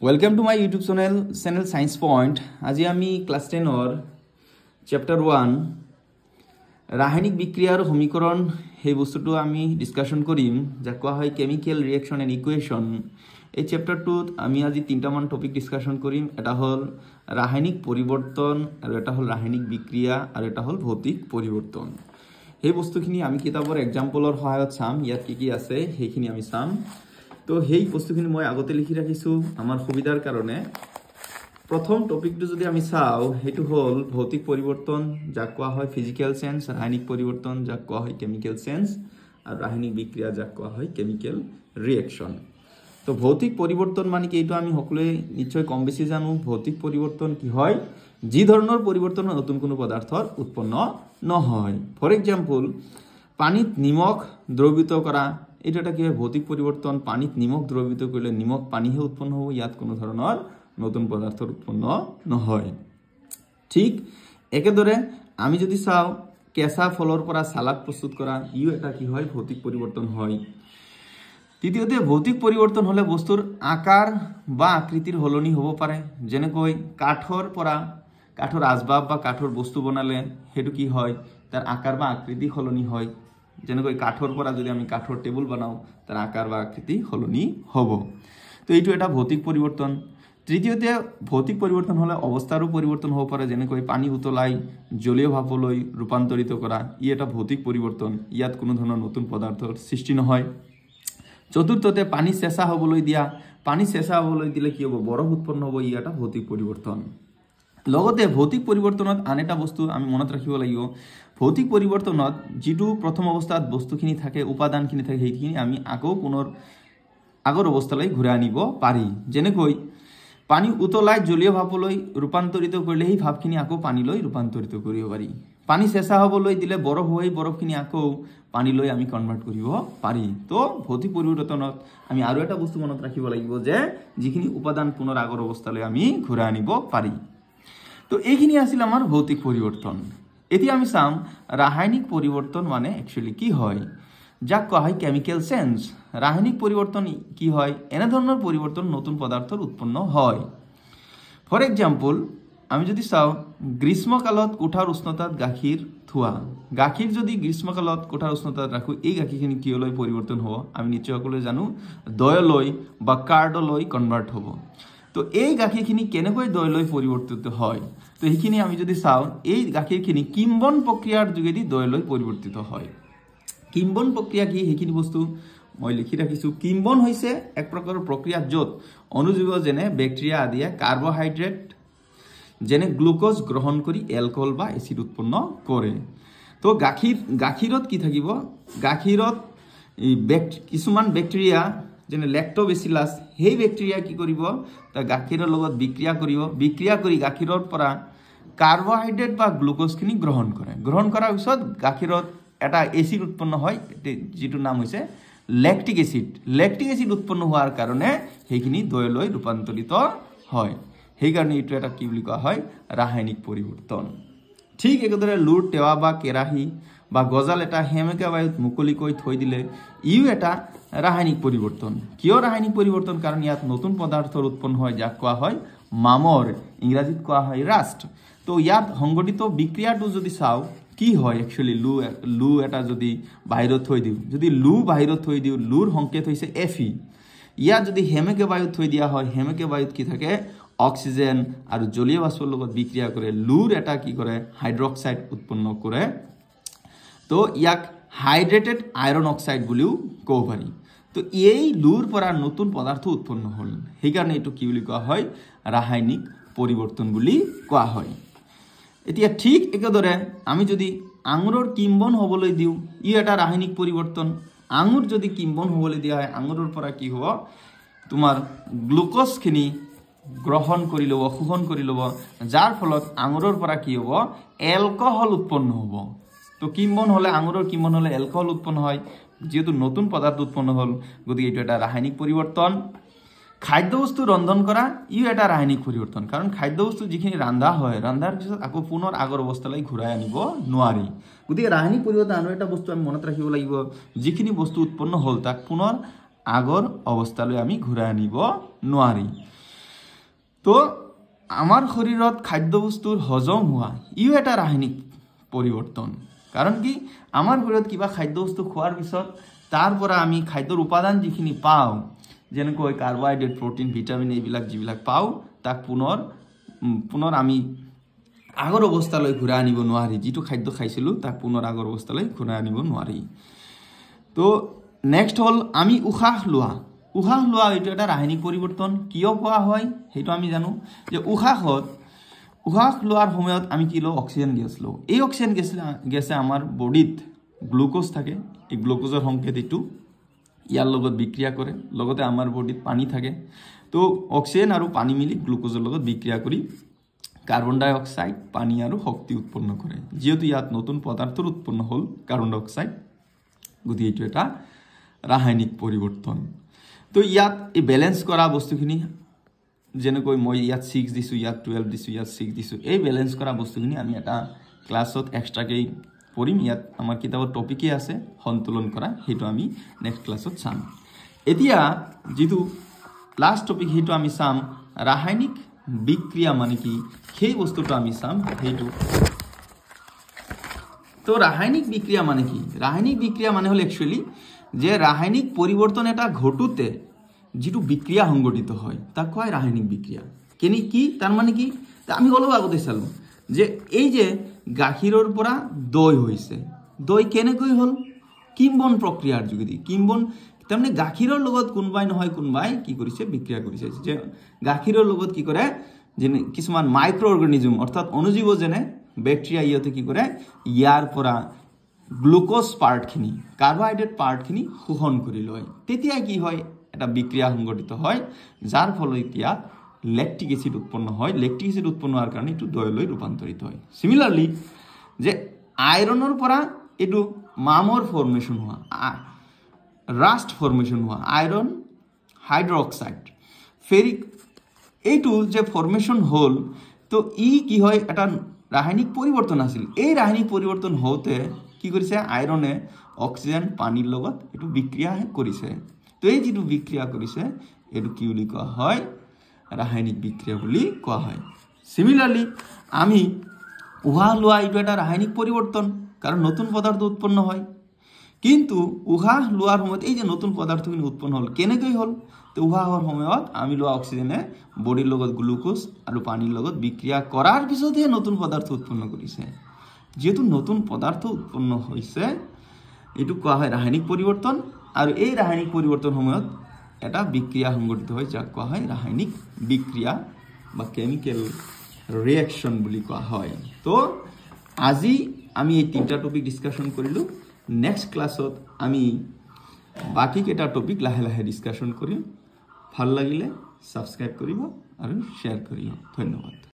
Welcome to my YouTube channel Science Point. আজি আমি class 10 or chapter 1 রাসায়নিক বিক্রিয়ার সমীকরণ এই বস্তুটো আমি ডিসকাশন করিম যা কোৱা হয় কেমিক্যাল রিঅ্যাকশন এন্ড ইকুয়েশন। এই চ্যাপ্টারটোত আমি আজি তিনটা মান টপিক ডিসকাশন করিম। এটা হল রাসায়নিক পরিবর্তন, আর এটা হল রাসায়নিক বিক্রিয়া, আর এটা হল ভৌতিক পরিবর্তন। এই বস্তুখিনি আমি কিতাপৰ এক্সাম্পলৰ সহায়ত চাম। ইয়াত কি আছে সেইখিনি আমি চাম। তো সেই বস্তুখিনি মই আগতে লিখি ৰাখিছো আমাৰ সুবিধাৰ কাৰণে। প্ৰথম টপিকটো যদি আমি চাও হেতু হল ভৌতিক পৰিৱৰ্তন যাক কোৱা হয় ফিজিক্যাল চেঞ্জ, ৰাসায়নিক পৰিৱৰ্তন যাক কোৱা হয় কেমিক্যাল চেঞ্জ, আৰু ৰাসায়নিক বিক্ৰিয়া যাক কোৱা হয় কেমিক্যাল ৰিঅ্যাকশন। তো ভৌতিক পৰিৱৰ্তন মানে কি এইটো আমি সকলোৱে নিশ্চয় কম বেছি জানো। ভৌতিক পৰিৱৰ্তন কি হয়? যি ধৰণৰ পৰিৱৰ্তন নতুন কোনো পদাৰ্থৰ উৎপন্ন নহয়। ফৰ এক্সাম্পল পানীত নিমখ দ্ৰৱীভূত কৰা, এটা এটা কি হয় ভৌতিক পৰিৱৰ্তন। পানীত নিমখ দ্ৰৱীভূত কৰিলে নিমখ পানীহে উৎপন্ন হ'ব, ইয়াত কোনো ধৰণৰ নতুন পদাৰ্থৰ উৎপন্ন নহয়। ঠিক একেদৰে আমি যদি চাও কেঁচা ফলৰ পৰা সালাড প্ৰস্তুত কৰা, ইও এটা কি হয় ভৌতিক পৰিৱৰ্তন হয়। তৃতীয়তে ভৌতিক পৰিৱৰ্তন হলে বস্তুৰ আকাৰ বা আকৃতিৰ হলনি হ'ব পাৰে। যেনেকৈ কাঠৰ আচবাব বা কাঠৰ বস্তু বনালে হেতু কি হয় তাৰ আকাৰ বা আকৃতি হলনি হয়। যেনেকৈ কাঠৰ পৰা যদি আমি কাঠৰ টেবুল বনাও তাৰ আকাৰ বা আকৃতি হলনি হ'ব। তো এইটো এটা ভৌতিক পৰিৱৰ্তন। তৃতীয়তে ভৌতিক পৰিৱৰ্তন হলে অৱস্থাৰো পৰিৱৰ্তন হ'ব পাৰে। যেনেকৈ পানী উতলাই জলীয় ভাপলৈ ৰূপান্তৰিত কৰা, ই এটা ভৌতিক পৰিৱৰ্তন। ইয়াত কোনো ধৰণৰ নতুন পদাৰ্থৰ সৃষ্টি নহয়। চতুৰ্থতে পানী চেঁচা হ'বলৈ দিয়া, পানী চেঁচা হ'বলৈ দিলে কি হ'ব বৰফ উৎপন্ন হ'ব, ই এটা ভৌতিক পৰিৱৰ্তন। লগতে ভৌতিক পৰিৱৰ্তনত আন এটা বস্তু আমি মনত ৰাখিব লাগিব। ভৌতিক পৰিৱৰ্তনত যিটো প্ৰথম অৱস্থাত বস্তুখিনি থাকে, উপাদানখিনি থাকে, সেইখিনি আমি আকৌ পুনৰ আগৰ অৱস্থালৈ ঘূৰাই আনিব পাৰি। যেনেকৈ পানী উতলাই জলীয় ভাপলৈ ৰূপান্তৰিত কৰিলে সেই ভাপখিনি আকৌ পানীলৈ ৰূপান্তৰিত কৰিব পাৰি। পানী চেঁচা হ'বলৈ দিলে বৰফ হৈ বৰফখিনি আকৌ পানীলৈ আমি কনভাৰ্ট কৰিব পাৰি। তো ভৌতিক পৰিৱৰ্তনত আমি আৰু এটা বস্তু মনত ৰাখিব লাগিব যে যিখিনি উপাদান পুনৰ আগৰ অৱস্থালৈ আমি ঘূৰাই আনিব পাৰি। তো এইখিনি আছিল আমাৰ ভৌতিক পৰিৱৰ্তন। এতিয়া আমি চাম ৰাসায়নিক পৰিৱৰ্তন মানে একচুৱেলি কি হয়, যাক কোৱা হয় কেমিক্যাল চেঞ্জ। ৰাসায়নিক পৰিৱৰ্তন কি হয়? এনেধৰণৰ পৰিৱৰ্তন নতুন পদাৰ্থৰ উৎপন্ন হয়। ফৰ এক্সাম্পল আমি যদি চাও গ্ৰীষ্মকালত কোঠাৰ উষ্ণতাত গাখীৰ থোৱা, গাখীৰ যদি গ্ৰীষ্মকালত কোঠাৰ উষ্ণতাত ৰাখো এই গাখীৰখিনি কিহলৈ পৰিৱৰ্তন হ'ব? আমি নিশ্চয় সকলোৱে জানো দয়লৈ বা কাৰ্ডলৈ কনভাৰ্ট হ'ব। তো এই গাখীৰখিনি কেনেকৈ দয়লৈ পৰিৱৰ্তিত হয়? তো সেইখিনি আমি যদি চাও এই গাখীৰখিনি কিম্বন প্ৰক্ৰিয়াৰ যোগেদি দয়লৈ পৰিৱৰ্তিত হয়। কিম্বন প্ৰক্ৰিয়া কি সেইখিনি বস্তু মই লিখি ৰাখিছো। কিম্বন হৈছে এক প্ৰকাৰৰ প্ৰক্ৰিয়া য'ত অনুজীৱ যেনে বেক্টেৰিয়া আদিয়ে কাৰ্বহাইড্ৰেট যেনে গ্লুকোজ গ্ৰহণ কৰি এলকহল বা এচিড উৎপন্ন কৰে। তো গাখীৰত কি থাকিব? গাখীৰত কিছুমান বেক্টেৰিয়া যেনে লেক্টোবেচিলাছ, সেই বেক্টেৰিয়া কি কৰিব তাৰ গাখীৰৰ লগত বিক্ৰিয়া কৰি গাখীৰৰ পৰা কাৰ্বহাইড্ৰেট বা গ্লুকোজখিনি গ্ৰহণ কৰে। গ্ৰহণ কৰাৰ পিছত গাখীৰত এটা এচিড উৎপন্ন হয়, যিটো নাম হৈছে লেক্টিক এচিড। লেক্টিক এচিড উৎপন্ন হোৱাৰ কাৰণে সেইখিনি দয়লৈ ৰূপান্তৰিত হয়। সেইকাৰণে এইটো এটা কি বুলি কোৱা হয় ৰাসায়নিক পৰিৱৰ্তন। ঠিক একেদৰে লুৰ টেৱা বা কেৰাহী বা গজাল এটা সেমেকা বায়ুত মুকলিকৈ থৈ দিলে ইও এটা ৰাসায়নিক পৰিৱৰ্তন। কিয় ৰাসায়নিক পৰিৱৰ্তন? কাৰণ ইয়াত নতুন পদাৰ্থৰ উৎপন্ন হয় যাক কোৱা হয় মামৰ, ইংৰাজীত কোৱা হয় ৰাষ্ট। তো ইয়াত সংঘটিত বিক্ৰিয়াটো যদি চাও কি হয় একচুৱেলি লু এটা যদি বাহিৰত থৈ দিওঁ, যদি লু বাহিৰত থৈ দিওঁ, লুৰ সংকেত হৈছে Fe। ইয়াত যদি সেমেকে বায়ুত থৈ দিয়া হয়, সেমেকে বায়ুত কি থাকে অক্সিজেন আৰু জলীয় বাষ্পৰ লগত বিক্ৰিয়া কৰে লুৰ এটা কি কৰে হাইড্ৰক্সাইড উৎপন্ন কৰে। তো ইয়াক হাইড্ৰেটেড আইৰন অক্সাইড বুলিও ক'ব পাৰি। তো এই লুৰ পৰা নতুন পদাৰ্থ উৎপন্ন হ'ল, সেইকাৰণে এইটো কি বুলি কোৱা হয় ৰাসায়নিক পৰিৱৰ্তন বুলি কোৱা হয়। এতিয়া ঠিক একেদৰে আমি যদি আঙুৰৰ কিম্বন হ'বলৈ দিওঁ, ই এটা ৰাসায়নিক পৰিৱৰ্তন। আঙুৰ যদি কিম্বন হ'বলৈ দিয়া হয়, আঙুৰৰ পৰা কি হ'ব তোমাৰ গ্লুকোজখিনি গ্ৰহণ কৰি ল'ব, শোষণ কৰি ল'ব, যাৰ ফলত আঙুৰৰ পৰা কি হ'ব এলকহল উৎপন্ন হ'ব। তো কিম্বন হ'লে আঙুৰৰ কিম্বন হ'লে এলকহল উৎপন্ন হয়, যেহেতু নতুন পদাৰ্থ উৎপন্ন হ'ল, গতিকে এইটো এটা ৰাসায়নিক পৰিৱৰ্তন। খাদ্যবস্তু ৰন্ধন কৰা ইও এটা ৰাসায়নিক পৰিৱৰ্তন। কাৰণ খাদ্যবস্তু যিখিনি ৰন্ধা হয়, ৰন্ধাৰ পিছত আকৌ পুনৰ আগৰ অৱস্থালৈ ঘূৰাই আনিব নোৱাৰি। গতিকে ৰাসায়নিক পৰিৱৰ্তন আৰু এটা বস্তু আমি মনত ৰাখিব লাগিব, যিখিনি বস্তু উৎপন্ন হ'ল তাক পুনৰ আগৰ অৱস্থালৈ আমি ঘূৰাই আনিব নোৱাৰি। তো আমাৰ শৰীৰত খাদ্যবস্তুৰ হজম হোৱা ইও এটা ৰাসায়নিক পৰিৱৰ্তন কাৰণ কি আমাৰ শৰীৰত কিবা খাদ্যবস্তু খোৱাৰ পিছত তাৰ পৰা আমি খাদ্যৰ উপাদান যিখিনি পাওঁ যেনেকৈ কাৰ্বহাইড্ৰেট প্ৰটিন ভিটামিন এইবিলাক যিবিলাক পাওঁ তাক পুনৰ আমি আগৰ অৱস্থালৈ ঘূৰাই আনিব নোৱাৰি যিটো খাদ্য খাইছিলোঁ তাক পুনৰ আগৰ অৱস্থালৈ ঘূৰাই আনিব নোৱাৰি তো নেক্সট হ'ল আমি উশাহ লোৱা এইটো এটা ৰাসায়নিক পৰিৱৰ্তন কিয় কোৱা হয় সেইটো আমি জানো যে উশাহ লোৱাৰ সময়ত আমি কি লওঁ অক্সিজেন গেছ লওঁ এই অক্সিজেন গেছে আমাৰ বডিত গ্লুকোজ থাকে এই গ্লুকোজৰ সংকেত এইটো ইয়াৰ লগত বিক্ৰিয়া কৰে লগতে আমাৰ বডিত পানী থাকে তো অক্সিজেন আৰু পানী মিলি গ্লুকোজৰ লগত বিক্ৰিয়া কৰি কাৰ্বন ডাই অক্সাইড পানী আৰু শক্তি উৎপন্ন কৰে যেহেতু ইয়াত নতুন পদাৰ্থৰ উৎপন্ন হ'ল কাৰ্বন ডাই অক্সাইড গতিকে এইটো এটা ৰাসায়নিক পৰিৱৰ্তন তো ইয়াত এই বেলেন্স কৰা বস্তুখিনি যেনেকৈ মই ইয়াত 6 দিছোঁ ইয়াত 12 দিছোঁ ইয়াত 6 দিছোঁ এই বেলেন্স কৰা বস্তুখিনি আমি এটা ক্লাছত এক্সট্ৰাকৈ পঢ়িম ইয়াত আমাৰ কিতাপৰ টপিকে আছে সন্তুলন কৰা সেইটো আমি নেক্সট ক্লাছত চাম এতিয়া যেটো লাষ্ট টপিক সেইটো আমি চাম ৰাসায়নিক বিক্ৰিয়া মানে কি সেই বস্তুটো আমি চাম সেইটো তো ৰাসায়নিক বিক্ৰিয়া মানে কি ৰাসায়নিক বিক্ৰিয়া মানে হল একচুয়ালি যে ৰাসায়নিক পৰিৱৰ্তন এটা ঘটুতে যেটো বিক্ৰিয়া সংঘটিত হয় তাক কয় ৰাসায়নিক বিক্ৰিয়া কি তাৰ মানে কি আমি অলপ আগতে চালো যে এই যে গাখীৰৰ পৰা দৈ হৈছে দৈ কেনেকৈ হল কিম্বন প্ৰক্ৰিয়াৰ যোগেদি কিম্বন তাৰমানে গাখীৰৰ লগত কোনবাই নহয় কোনবাই কি কৰিছে বিক্ৰিয়া কৰিছে যে গাখীৰৰ লগত কি কৰে যে কিছুমান মাইক্ৰো অৰ্গানিজম অৰ্থাৎ অণুজীৱ যেনে ব্যাকটেৰিয়া ইহঁতে কি কৰে ইয়াৰ পৰা গ্লুকোজ পাৰ্টখিনি কাৰ্বহাইড্ৰেট পাৰ্টখিনি শোষণ কৰি লয় তেতিয়া কি হয় এটা বিক্ৰিয়া সংঘটিত হয় যাৰ ফলত এতিয়া ল্যাকটিক এসিড উৎপন্ন হয় ল্যাকটিক এসিড উৎপন্ন হোৱাৰ কাৰণে এটো দৈলৈ ৰূপান্তৰিত হয় সিমিলাৰলি যে আইৰণৰ পৰা এটো মামৰ ফৰ্মেশন হোৱা রাস্ট ফর্মেশন হওয়া আয়রন হাইড্রোক্সাইড ফেরিক এইটো যে ফর্মেশন হল তো কি হয় এটা রাসায়নিক পরিবর্তন আছিল এই রাসায়নিক পরিবর্তন হওতে কি কৰিছে আয়ৰনে অক্সিজেন পানীৰ লগত এটো বিক্ৰিয়া কৰিছে তো এই যেটো বিক্ৰিয়া কৰিছে এটো কি বুলি কোৱা হয় ৰাসায়নিক বিক্ৰিয়া বুলি কোৱা হয় সিমিলাৰলি আমি উশাহ লোৱা এটো এটা ৰাসায়নিক পৰিবৰ্তন কাৰণ নতুন পদাৰ্থ উৎপন্ন হয় কিন্তু উশাহ লোৱাৰ সময়ত এই যে নতুন পদাৰ্থখিনি উৎপন্ন হল কেনেকৈ হল তো উশাহ হোৱাৰ সময়ত আমি লোৱা অক্সিজেনে বডিৰ লগত গ্লুকোজ আৰু পানীৰ লগত বিক্ৰিয়া কৰাৰ পিছতহে নতুন পদাৰ্থ উৎপন্ন কৰিছে যেহেতু নতুন পদাৰ্থ উৎপন্ন হৈছে এটো কোৱা হয় ৰাসায়নিক পৰিৱৰ্তন আৰু এই ৰাসায়নিক পৰিৱৰ্তন সময়ত এটা বিক্ৰিয়া সংঘটিত হয় যাক কোৱা হয় ৰাসায়নিক বিক্ৰিয়া বা কেমিক্যাল ৰিঅ্যাকশন বুলি কোৱা হয় তো আজি আমি এই তিনটা টপিক ডিসকাশন কৰিলো নেক্সট ক্লাছত আমি বাকি কেটা টপিক লাহে লাহে ডিসকাশন কৰিম ভাল লাগিলে সাবস্ক্ৰাইব কৰিব আৰু শেয়াৰ কৰিব ধন্যবাদ